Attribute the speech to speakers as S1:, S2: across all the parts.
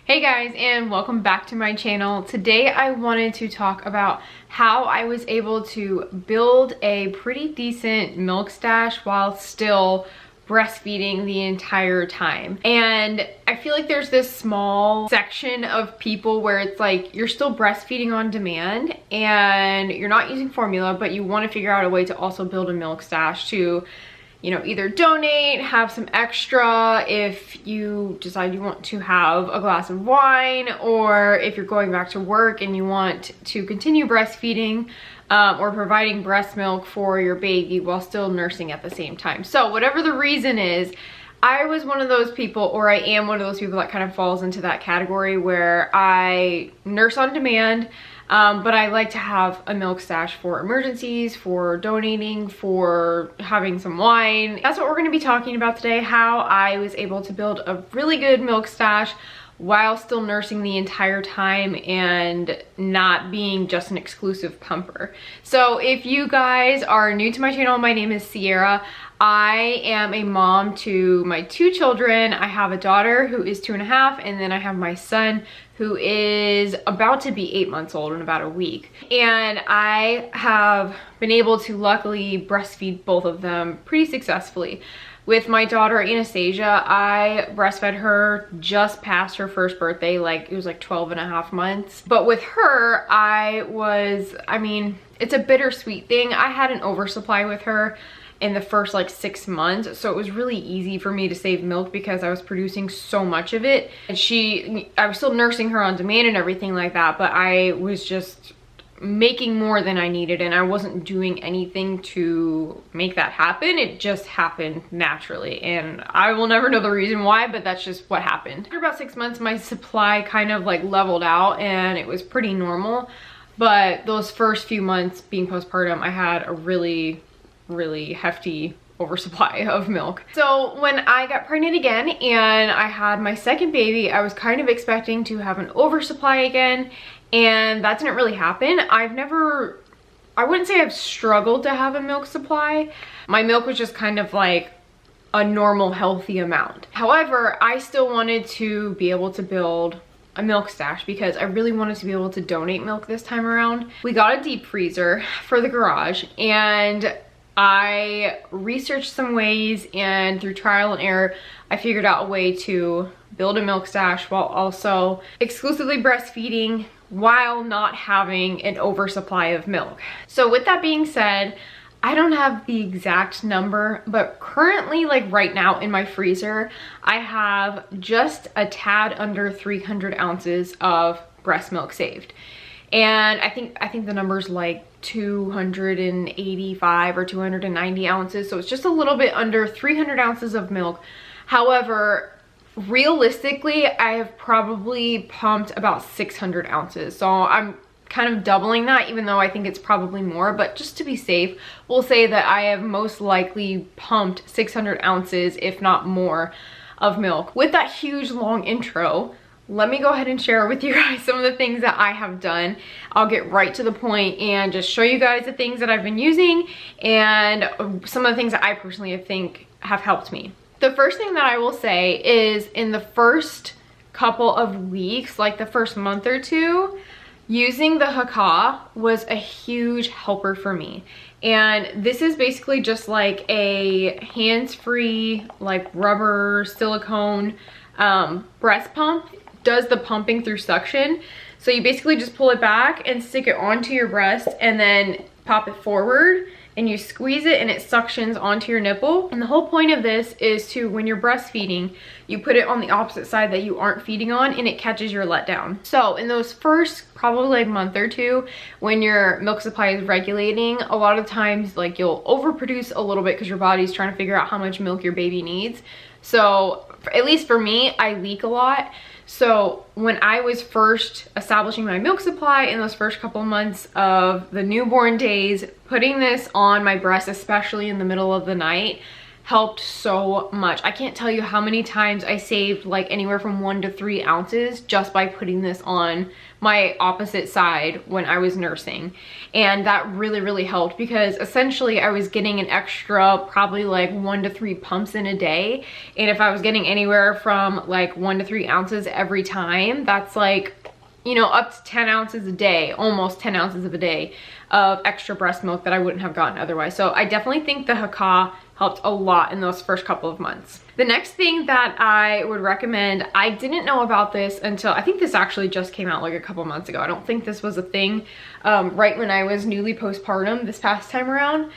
S1: Hey guys, and welcome back to my channel. Today I wanted to talk about how I was able to build a pretty decent milk stash while still breastfeeding the entire time. And I feel like there's this small section of people where it's like you're still breastfeeding on demand and you're not using formula, but you want to figure out a way to also build a milk stash to, you know, either donate, have some extra if you decide you want to have a glass of wine, or if you're going back to work and you want to continue breastfeeding or providing breast milk for your baby while still nursing at the same time. So whatever the reason is, I was one of those people, or I am one of those people that kind of falls into that category where I nurse on demand, but I like to have a milk stash for emergencies, for donating, for having some wine. That's what we're going to be talking about today, how I was able to build a really good milk stash while still nursing the entire time and not being just an exclusive pumper. So if you guys are new to my channel, my name is Ciera. I am a mom to my two children. I have a daughter who is 2.5, and then I have my son who is about to be 8 months old in about a week. And I have been able to luckily breastfeed both of them pretty successfully. With my daughter Anastasia, I breastfed her just past her first birthday, like it was like 12.5 months. But with her, I mean, it's a bittersweet thing. I had an oversupply with her in the first like 6 months, so it was really easy for me to save milk because I was producing so much of it. And I was still nursing her on demand and everything like that, but I was just making more than I needed, and I wasn't doing anything to make that happen. It just happened naturally, and I will never know the reason why, but that's just what happened. After about 6 months, my supply kind of like leveled out and it was pretty normal, but those first few months being postpartum, I had a really hefty oversupply of milk. So when I got pregnant again and I had my second baby, I was kind of expecting to have an oversupply again, and that didn't really happen. I wouldn't say I've struggled to have a milk supply. My milk was just kind of like a normal healthy amount. However, I still wanted to be able to build a milk stash because I really wanted to be able to donate milk this time around. We got a deep freezer for the garage, and I researched some ways, and through trial and error, I figured out a way to build a milk stash while also exclusively breastfeeding while not having an oversupply of milk. So with that being said, I don't have the exact number, but currently, like right now in my freezer, I have just a tad under 300 ounces of breast milk saved. And I think the number's like 285 or 290 ounces. So it's just a little bit under 300 ounces of milk. However, realistically, I have probably pumped about 600 ounces. So I'm kind of doubling that, even though I think it's probably more, but just to be safe, we'll say that I have most likely pumped 600 ounces, if not more, of milk. With that huge long intro, let me go ahead and share with you guys some of the things that I have done. I'll get right to the point and just show you guys the things that I've been using and some of the things that I personally think have helped me. The first thing that I will say is, in the first couple of weeks, like the first month or two, using the Haakaa was a huge helper for me. And this is basically just like a hands-free, like rubber silicone breast pump. Does the pumping through suction. So you basically just pull it back and stick it onto your breast and then pop it forward, and you squeeze it and it suctions onto your nipple. And the whole point of this is to, when you're breastfeeding, you put it on the opposite side that you aren't feeding on, and it catches your letdown. So in those first probably like month or two, when your milk supply is regulating, a lot of times like you'll overproduce a little bit because your body's trying to figure out how much milk your baby needs. So at least for me, I leak a lot. So when I was first establishing my milk supply in those first couple months of the newborn days, putting this on my breast, especially in the middle of the night, helped so much. I can't tell you how many times I saved like anywhere from 1 to 3 ounces just by putting this on my opposite side when I was nursing. And that really helped, because essentially I was getting an extra probably like 1 to 3 pumps in a day. And if I was getting anywhere from like 1 to 3 ounces every time, that's like, you know, up to 10 ounces a day, almost 10 ounces of a day of extra breast milk that I wouldn't have gotten otherwise. So I definitely think the Haakaa helped a lot in those first couple of months. The next thing that I would recommend, I didn't know about this until, I think this actually just came out like a couple months ago. I don't think this was a thing right when I was newly postpartum this past time around.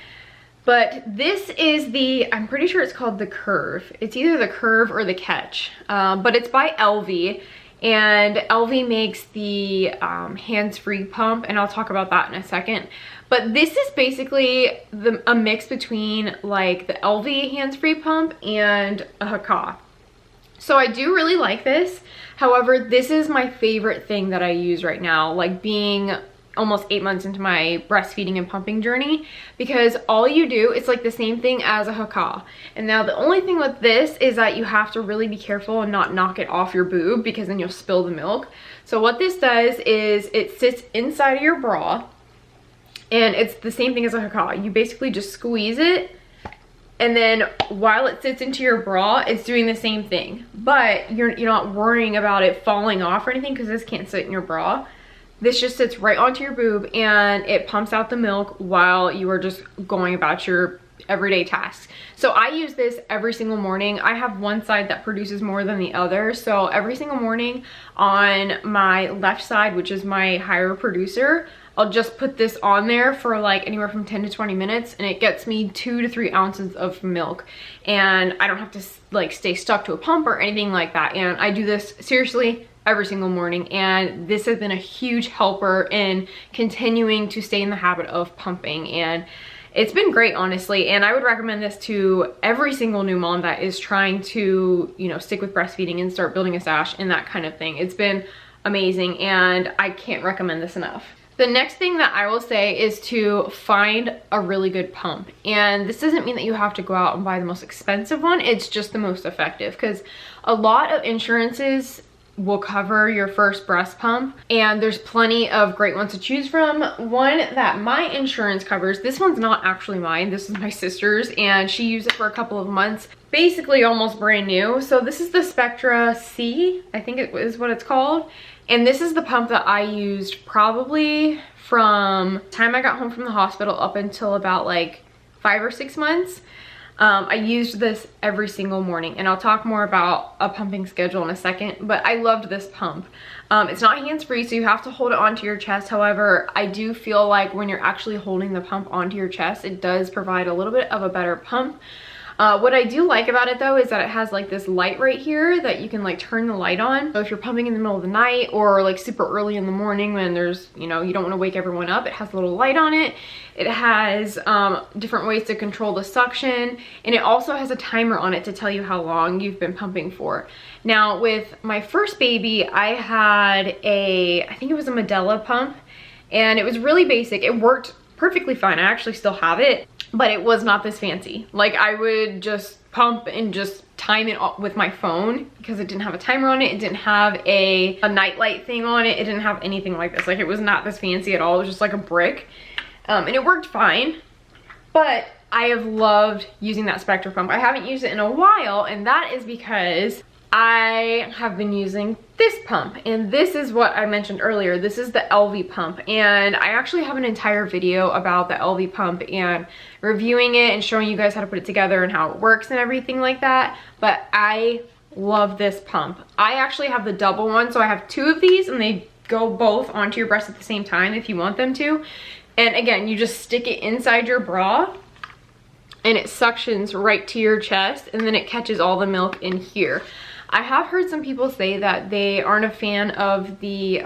S1: But this is the, I'm pretty sure it's called the Curve. It's either the Curve or the Catch, but it's by Elvie. And Elvie makes the hands-free pump, and I'll talk about that in a second. But this is basically a mix between like the Elvie hands-free pump and a Haakaa. So I do really like this. However, this is my favorite thing that I use right now, like being almost 8 months into my breastfeeding and pumping journey, because all you do, it's like the same thing as a Haakaa. And now the only thing with this is that you have to really be careful and not knock it off your boob, because then you'll spill the milk. So what this does is it sits inside of your bra, and it's the same thing as a Haakaa. You basically just squeeze it, and then while it sits into your bra, it's doing the same thing. But you're not worrying about it falling off or anything, because this can't sit in your bra. This just sits right onto your boob, and it pumps out the milk while you are just going about your everyday tasks. So I use this every single morning. I have one side that produces more than the other. So every single morning on my left side, which is my higher producer, I'll just put this on there for like anywhere from 10 to 20 minutes, and it gets me 2 to 3 ounces of milk. And I don't have to like stay stuck to a pump or anything like that. And I do this seriously every single morning, and this has been a huge helper in continuing to stay in the habit of pumping, and it's been great, honestly. And I would recommend this to every single new mom that is trying to, you know, stick with breastfeeding and start building a stash and that kind of thing. It's been amazing, and I can't recommend this enough. The next thing that I will say is to find a really good pump. And this doesn't mean that you have to go out and buy the most expensive one. It's just the most effective, because a lot of insurances will cover your first breast pump, and there's plenty of great ones to choose from. One that my insurance covers, this one's not actually mine, this is my sister's, and she used it for a couple of months, basically almost brand new. So this is the Spectra C, I think it is what it's called. And this is the pump that I used probably from the time I got home from the hospital up until about like 5 or 6 months. I used this every single morning, and I'll talk more about a pumping schedule in a second, but I loved this pump. It's not hands-free, so you have to hold it onto your chest. However, I do feel like when you're actually holding the pump onto your chest, it does provide a little bit of a better pump. What I do like about it though is that it has like this light right here that you can like turn the light on. So if you're pumping in the middle of the night or like super early in the morning when there's, you know, you don't want to wake everyone up, it has a little light on it. It has different ways to control the suction, and it also has a timer on it to tell you how long you've been pumping for. Now with my first baby, I had I think it was a Medela pump, and it was really basic. It worked perfectly fine. I actually still have it, but it was not this fancy. Like I would just pump and just time it with my phone, because it didn't have a timer on it. It didn't have a nightlight thing on it. It didn't have anything like this. Like it was not this fancy at all. It was just like a brick. And it worked fine, but I have loved using that Spectra pump. I haven't used it in a while, and that is because I have been using this pump, and this is what I mentioned earlier. This is the Elvie pump, and I actually have an entire video about the Elvie pump and reviewing it and showing you guys how to put it together and how it works and everything like that. But I love this pump. I actually have the double one, so I have 2 of these, and they go both onto your breast at the same time if you want them to. And again, you just stick it inside your bra, and it suctions right to your chest, and then it catches all the milk in here. I have heard some people say that they aren't a fan of the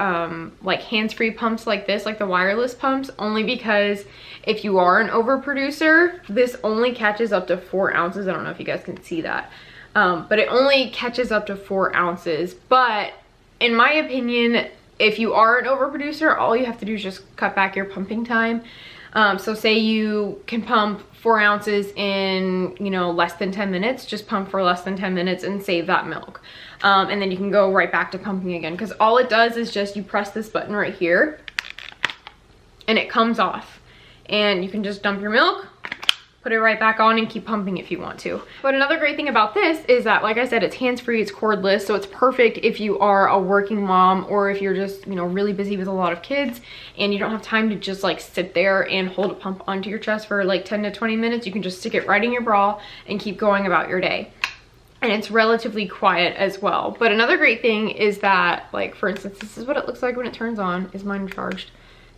S1: like hands-free pumps like this, like the wireless pumps, only because if you are an overproducer, this only catches up to 4 ounces. I don't know if you guys can see that, but it only catches up to 4 ounces. But in my opinion, if you are an overproducer, all you have to do is just cut back your pumping time. So say you can pump 4 ounces in, you know, less than 10 minutes, just pump for less than 10 minutes and save that milk. And then you can go right back to pumping again, because all it does is just you press this button right here and it comes off, and you can just dump your milk, put it right back on, and keep pumping if you want to. But another great thing about this is that, like I said, it's hands-free, it's cordless, so it's perfect if you are a working mom, or if you're just, you know, really busy with a lot of kids and you don't have time to just like sit there and hold a pump onto your chest for like 10 to 20 minutes. You can just stick it right in your bra and keep going about your day. And it's relatively quiet as well. But another great thing is that, like, for instance, this is what it looks like when it turns on. Is mine charged?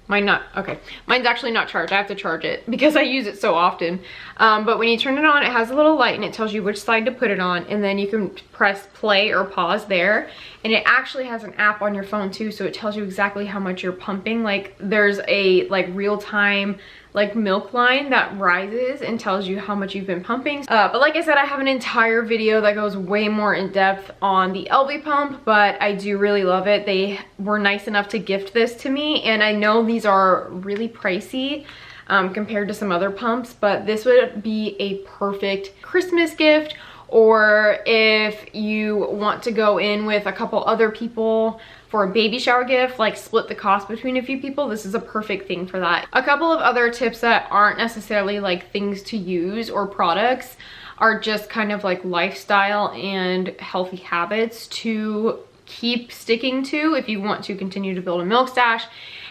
S1: Mine not. Okay, mine's actually not charged. I have to charge it because I use it so often. But when you turn it on, it has a little light and it tells you which side to put it on, and then you can press play or pause there. And it actually has an app on your phone too, so it tells you exactly how much you're pumping. Like, there's a like real-time like milk line that rises and tells you how much you've been pumping. But like I said, I have an entire video that goes way more in depth on the Elvie pump, but I do really love it. They were nice enough to gift this to me, and I know these are really pricey compared to some other pumps, but this would be a perfect Christmas gift, or if you want to go in with a couple other people for a baby shower gift, like split the cost between a few people, this is a perfect thing for that. A couple of other tips that aren't necessarily like things to use or products are just kind of like lifestyle and healthy habits to keep sticking to if you want to continue to build a milk stash.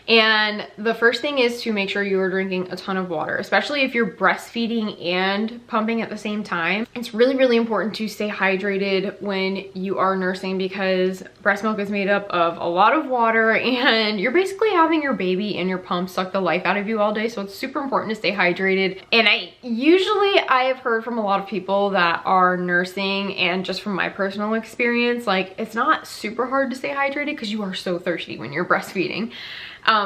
S1: And the first thing is to make sure you are drinking a ton of water, especially if you're breastfeeding and pumping at the same time. It's really, really important to stay hydrated when you are nursing, because breast milk is made up of a lot of water, and you're basically having your baby and your pump suck the life out of you all day. So it's super important to stay hydrated. And I have heard from a lot of people that are nursing, and just from my personal experience, like, it's not super hard to stay hydrated because you are so thirsty when you're breastfeeding.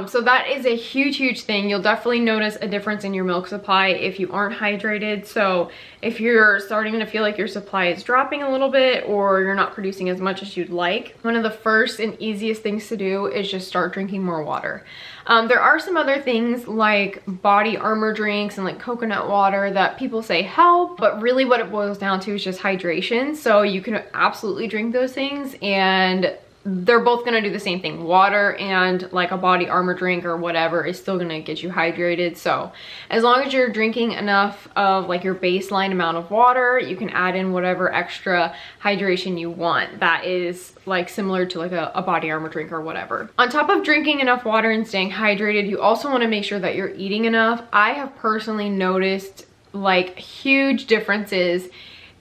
S1: So that is a huge, huge thing. You'll definitely notice a difference in your milk supply if you aren't hydrated. So if you're starting to feel like your supply is dropping a little bit, or you're not producing as much as you'd like, one of the first and easiest things to do is just start drinking more water. There are some other things like body armor drinks and like coconut water that people say help, but really what it boils down to is just hydration. So you can absolutely drink those things, and they're both gonna do the same thing. Water and like a body armor drink or whatever is still gonna get you hydrated. So as long as you're drinking enough of like your baseline amount of water, you can add in whatever extra hydration you want that is like similar to like a body armor drink or whatever. On top of drinking enough water and staying hydrated, you also want to make sure that you're eating enough. I have personally noticed like huge differences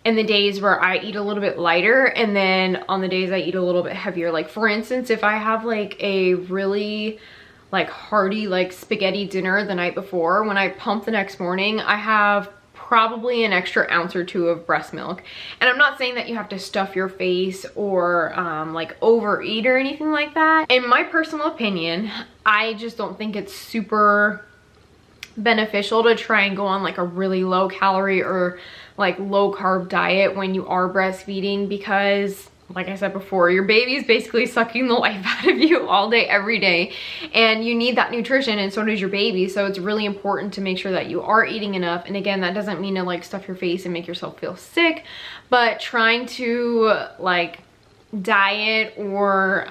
S1: in the days where I eat a little bit lighter, and then on the days I eat a little bit heavier. Like, for instance, if I have like a really like hearty like spaghetti dinner the night before, when I pump the next morning, I have probably an extra ounce or two of breast milk. And I'm not saying that you have to stuff your face or like overeat or anything like that. In my personal opinion, I just don't think it's super beneficial to try and go on like a really low calorie or like low carb diet when you are breastfeeding, because like I said before, your baby is basically sucking the life out of you all day, every day, and you need that nutrition, and so does your baby. So it's really important to make sure that you are eating enough. And again, that doesn't mean to like stuff your face and make yourself feel sick, but trying to like diet or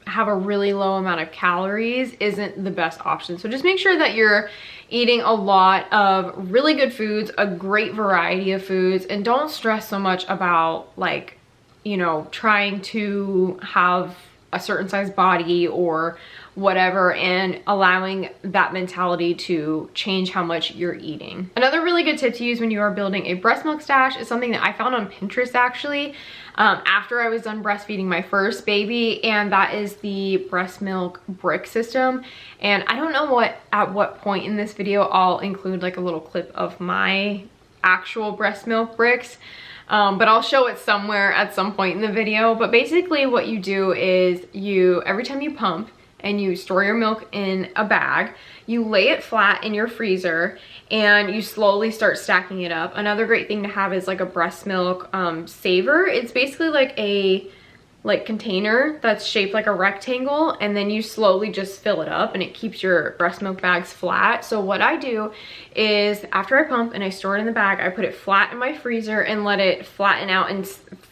S1: have a really low amount of calories isn't the best option. So just make sure that you're eating a lot of really good foods, a great variety of foods, and don't stress so much about like, you know, trying to have a certain size body or whatever, and allowing that mentality to change how much you're eating. Another really good tip to use when you are building a breast milk stash is something that I found on Pinterest actually, after I was done breastfeeding my first baby, and that is the breast milk brick system. And I don't know at what point in this video I'll include like a little clip of my actual breast milk bricks, but I'll show it somewhere at some point in the video. But basically what you do is every time you pump and you store your milk in a bag, you lay it flat in your freezer and you slowly start stacking it up. Another great thing to have is like a breast milk saver. It's basically like a like container that's shaped like a rectangle, and then you slowly just fill it up and it keeps your breast milk bags flat. So what I do is after I pump and I store it in the bag, I put it flat in my freezer and let it flatten out and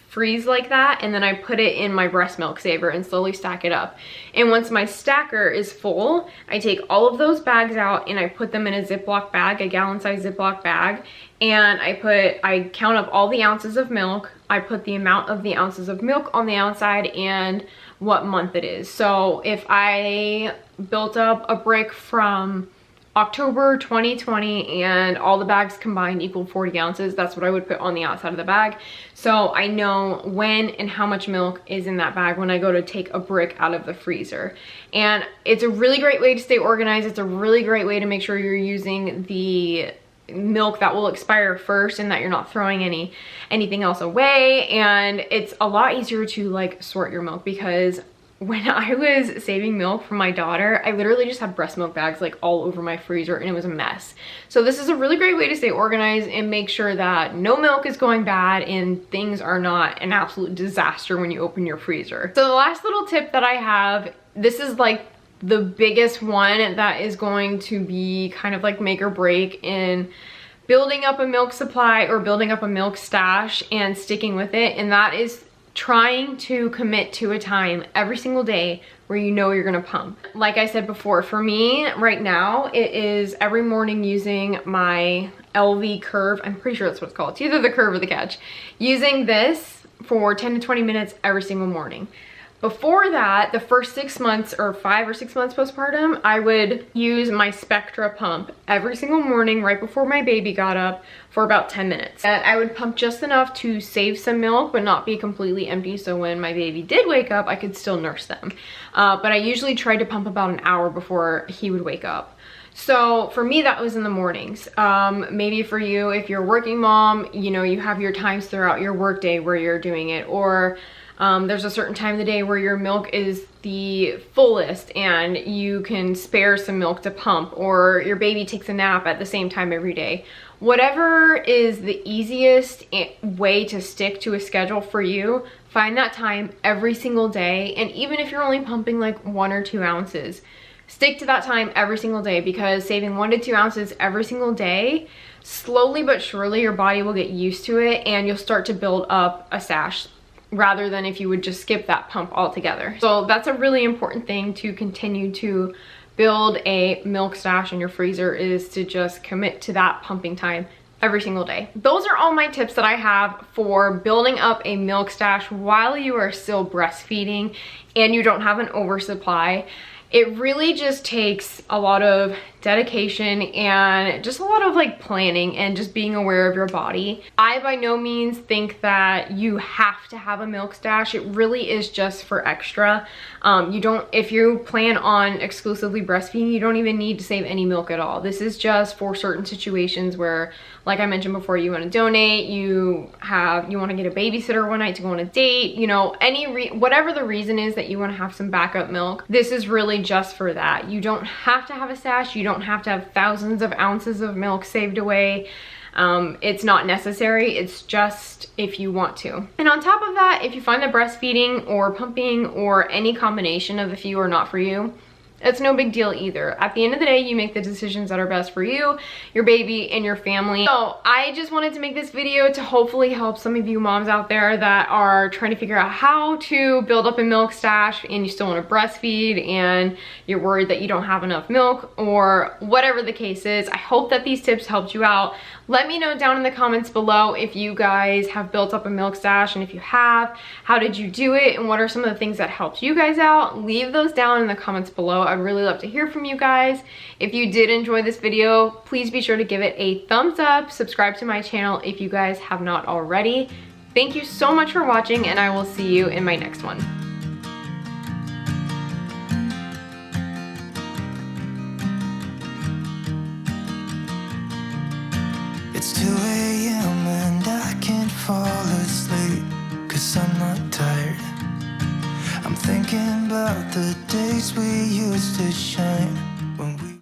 S1: freeze like that, and then I put it in my breast milk saver and slowly stack it up. And once my stacker is full, I take all of those bags out and I put them in a Ziploc bag, a gallon size Ziploc bag, and I count up all the ounces of milk. I put the amount of the ounces of milk on the outside and what month it is. So if I built up a brick from October 2020 and all the bags combined equaled 40 ounces, that's what I would put on the outside of the bag. So I know when and how much milk is in that bag when I go to take a brick out of the freezer. And it's a really great way to stay organized. It's a really great way to make sure you're using the milk that will expire first and that you're not throwing anything else away. And it's a lot easier to like sort your milk, because when I was saving milk for my daughter, I literally just had breast milk bags like all over my freezer and it was a mess. So this is a really great way to stay organized and make sure that no milk is going bad and things are not an absolute disaster when you open your freezer. So the last little tip that I have, this is like the biggest one that is going to be kind of like make or break in building up a milk supply or building up a milk stash and sticking with it, and that is trying to commit to a time every single day where you know you're gonna pump. Like I said before, for me right now, it is every morning using my Elvie Curve. I'm pretty sure that's what it's called. It's either the Curve or the Catch. Using this for 10 to 20 minutes every single morning. Before that, the first 6 months or 5 or 6 months postpartum, I would use my Spectra pump every single morning right before my baby got up for about 10 minutes. And I would pump just enough to save some milk but not be completely empty, so when my baby did wake up, I could still nurse them. But I usually tried to pump about an hour before he would wake up. So for me, that was in the mornings. Maybe for you, if you're a working mom, you know, you have your times throughout your workday where you're doing it, or there's a certain time of the day where your milk is the fullest and you can spare some milk to pump, or your baby takes a nap at the same time every day. Whatever is the easiest way to stick to a schedule for you, find that time every single day. And even if you're only pumping like 1 or 2 ounces, stick to that time every single day, because saving 1 to 2 ounces every single day, slowly but surely your body will get used to it and you'll start to build up a stash, rather than if you would just skip that pump altogether. So that's a really important thing to continue to build a milk stash in your freezer, is to just commit to that pumping time every single day. Those are all my tips that I have for building up a milk stash while you are still breastfeeding and you don't have an oversupply. It really just takes a lot of dedication and just a lot of like planning and just being aware of your body. I by no means think that you have to have a milk stash. It really is just for extra. If you plan on exclusively breastfeeding, you don't even need to save any milk at all. This is just for certain situations where, like I mentioned before, you want to donate, you want to get a babysitter one night to go on a date, you know, whatever the reason is that you want to have some backup milk. This is really just for that. You don't have to have a stash. You don't have to have thousands of ounces of milk saved away. It's not necessary. It's just if you want to. And on top of that, if you find that breastfeeding or pumping or any combination of the few are not for you, it's no big deal either. At the end of the day, you make the decisions that are best for you, your baby, and your family. So I just wanted to make this video to hopefully help some of you moms out there that are trying to figure out how to build up a milk stash and you still want to breastfeed and you're worried that you don't have enough milk, or whatever the case is. I hope that these tips helped you out. Let me know down in the comments below if you guys have built up a milk stash, and if you have, how did you do it and what are some of the things that helped you guys out? Leave those down in the comments below. I'd really love to hear from you guys. If you did enjoy this video, please be sure to give it a thumbs up. Subscribe to my channel if you guys have not already. Thank you so much for watching, and I will see you in my next one.
S2: It's 2 a.m. and I can't fall asleep, 'cause I'm not tired. I'm thinking about the days we used to shine.